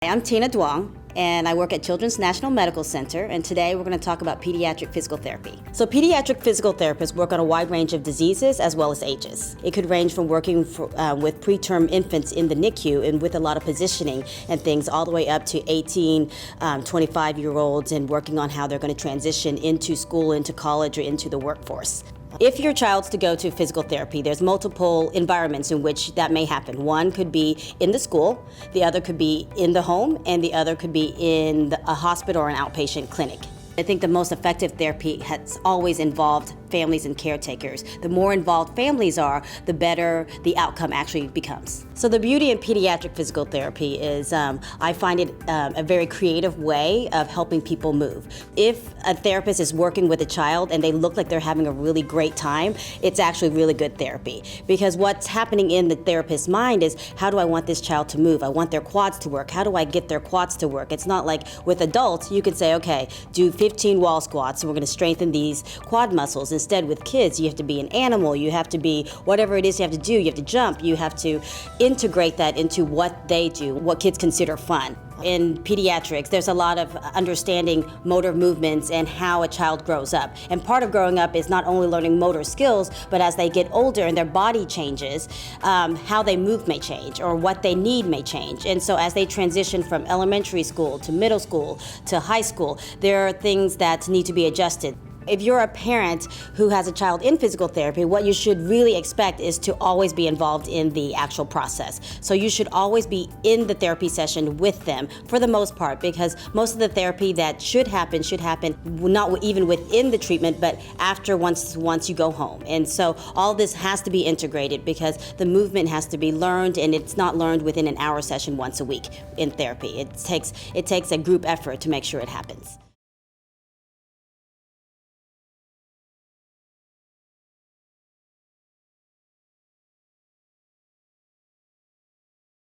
I'm Tina Duong, and I work at Children's National Medical Center, and today we're going to talk about pediatric physical therapy. So pediatric physical therapists work on a wide range of diseases as well as ages. It could range from working with preterm infants in the NICU and with a lot of positioning and things all the way up to 18, 25-year-olds and working on how they're going to transition into school, into college, or into the workforce. If your child's to go to physical therapy, there's multiple environments in which that may happen. One could be in the school, the other could be in the home, and the other could be in a hospital or an outpatient clinic. I think the most effective therapy has always involved families and caretakers. The more involved families are, the better the outcome actually becomes. So the beauty in pediatric physical therapy is I find it a very creative way of helping people move. If a therapist is working with a child and they look like they're having a really great time, it's actually really good therapy. Because what's happening in the therapist's mind is, how do I want this child to move? I want their quads to work. How do I get their quads to work? It's not like with adults, you could say, okay, do 15 wall squats, and we're going to strengthen these quad muscles. Instead, with kids, you have to be an animal, you have to be whatever it is you have to do, you have to jump, you have to integrate that into what they do, what kids consider fun. In pediatrics, there's a lot of understanding motor movements and how a child grows up. And part of growing up is not only learning motor skills, but as they get older and their body changes, how they move may change or what they need may change. And so as they transition from elementary school to middle school to high school, there are things that need to be adjusted. If you're a parent who has a child in physical therapy, what you should really expect is to always be involved in the actual process. So you should always be in the therapy session with them for the most part, because most of the therapy that should happen not even within the treatment, but after once you go home. And so all this has to be integrated because the movement has to be learned, and it's not learned within an hour session once a week in therapy. It takes a group effort to make sure it happens.